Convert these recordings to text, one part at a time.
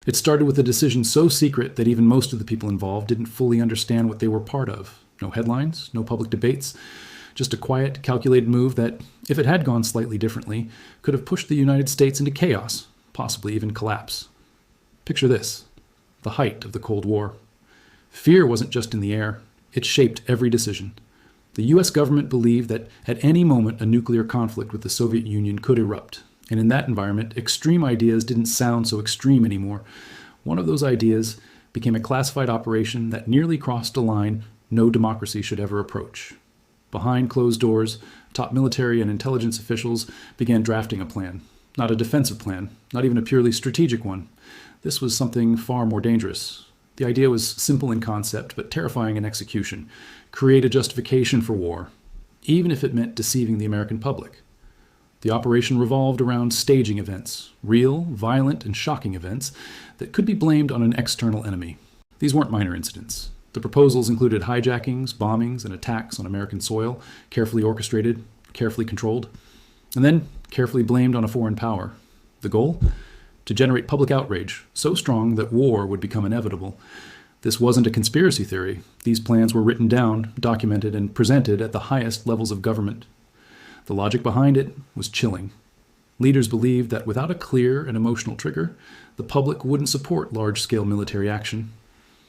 It started with a decision so secret that even most of the people involved didn't fully understand what they were part of. No headlines, no public debates, just a quiet, calculated move that, if it had gone slightly differently, could have pushed the United States into chaos, possibly even collapse. Picture this: the height of the Cold War. Fear wasn't just in the air, it shaped every decision. The US government believed that at any moment a nuclear conflict with the Soviet Union could erupt. And in that environment, extreme ideas didn't sound so extreme anymore. One of those ideas became a classified operation that nearly crossed a line no democracy should ever approach. Behind closed doors, top military and intelligence officials began drafting a plan. Not a defensive plan, not even a purely strategic one. This was something far more dangerous. The idea was simple in concept, but terrifying in execution. Create a justification for war, even if it meant deceiving the American public. The operation revolved around staging events, real, violent, and shocking events that could be blamed on an external enemy. These weren't minor incidents. The proposals included hijackings, bombings, and attacks on American soil, carefully orchestrated, carefully controlled, and then carefully blamed on a foreign power. The goal? To generate public outrage, so strong that war would become inevitable. This wasn't a conspiracy theory. These plans were written down, documented, and presented at the highest levels of government. The logic behind it was chilling. Leaders believed that without a clear and emotional trigger, the public wouldn't support large-scale military action.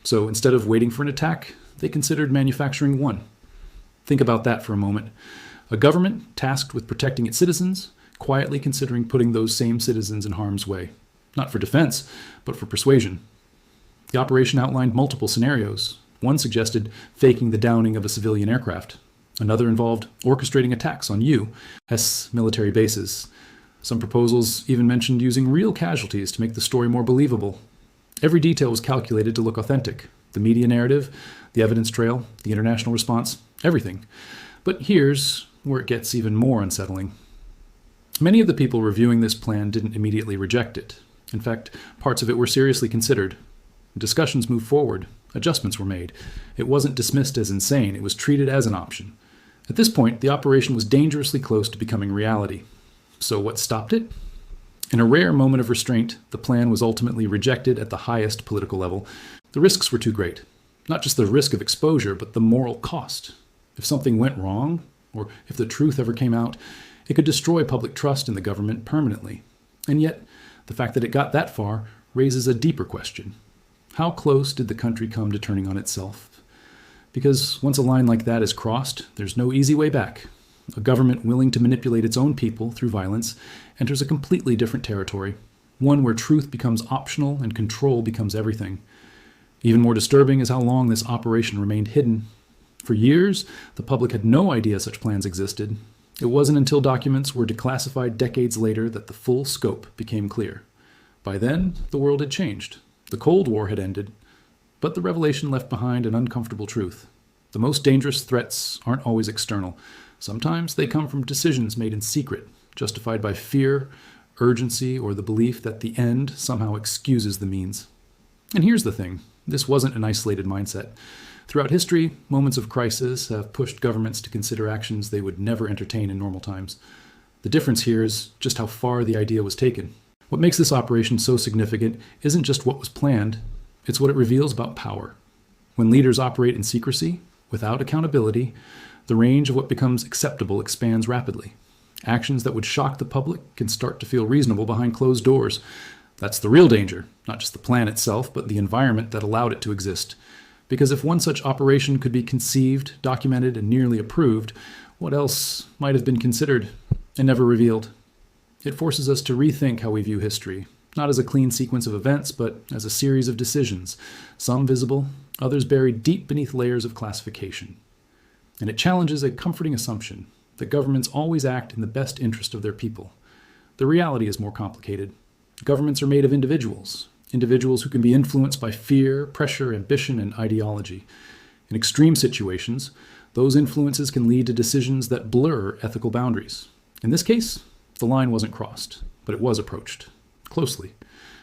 So instead of waiting for an attack, they considered manufacturing one. Think about that for a moment. A government tasked with protecting its citizens, quietly considering putting those same citizens in harm's way. Not for defense, but for persuasion. The operation outlined multiple scenarios. One suggested faking the downing of a civilian aircraft. Another involved orchestrating attacks on U.S. military bases. Some proposals even mentioned using real casualties to make the story more believable. Every detail was calculated to look authentic. The media narrative, the evidence trail, the international response, everything. But here's where it gets even more unsettling. Many of the people reviewing this plan didn't immediately reject it. In fact, parts of it were seriously considered. Discussions moved forward. Adjustments were made. It wasn't dismissed as insane. It was treated as an option. At this point, the operation was dangerously close to becoming reality. So what stopped it? In a rare moment of restraint, the plan was ultimately rejected at the highest political level. The risks were too great. Not just the risk of exposure, but the moral cost. If something went wrong, or if the truth ever came out, it could destroy public trust in the government permanently. And yet, the fact that it got that far raises a deeper question. How close did the country come to turning on itself? Because once a line like that is crossed, there's no easy way back. A government willing to manipulate its own people through violence enters a completely different territory, one where truth becomes optional and control becomes everything. Even more disturbing is how long this operation remained hidden. For years, the public had no idea such plans existed. It wasn't until documents were declassified decades later that the full scope became clear. By then, the world had changed. The Cold War had ended. But the revelation left behind an uncomfortable truth. The most dangerous threats aren't always external. Sometimes they come from decisions made in secret, justified by fear, urgency, or the belief that the end somehow excuses the means. And here's the thing. This wasn't an isolated mindset. Throughout history, moments of crisis have pushed governments to consider actions they would never entertain in normal times. The difference here is just how far the idea was taken. What makes this operation so significant isn't just what was planned, it's what it reveals about power. When leaders operate in secrecy, without accountability, the range of what becomes acceptable expands rapidly. Actions that would shock the public can start to feel reasonable behind closed doors. That's the real danger, not just the plan itself, but the environment that allowed it to exist. Because if one such operation could be conceived, documented, and nearly approved, what else might have been considered and never revealed? It forces us to rethink how we view history, not as a clean sequence of events, but as a series of decisions, some visible, others buried deep beneath layers of classification. And it challenges a comforting assumption that governments always act in the best interest of their people. The reality is more complicated. Governments are made of individuals who can be influenced by fear, pressure, ambition, and ideology. In extreme situations, those influences can lead to decisions that blur ethical boundaries. In this case, the line wasn't crossed, but it was approached closely.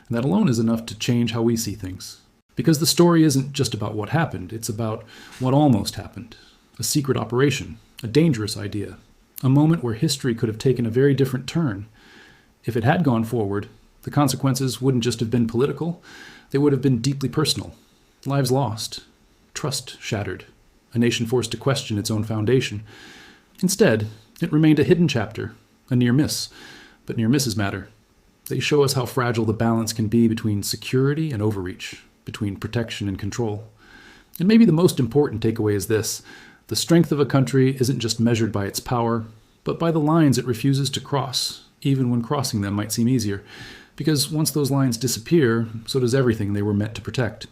And that alone is enough to change how we see things. Because the story isn't just about what happened, it's about what almost happened. A secret operation, a dangerous idea, a moment where history could have taken a very different turn. If it had gone forward, The consequences wouldn't just have been political, they would have been deeply personal. Lives lost, trust shattered, a nation forced to question its own foundation. Instead, it remained a hidden chapter, a near miss. But near misses matter. They show us how fragile the balance can be between security and overreach, between protection and control. And maybe the most important takeaway is this: the strength of a country isn't just measured by its power, but by the lines it refuses to cross, even when crossing them might seem easier. Because once those lines disappear, so does everything they were meant to protect.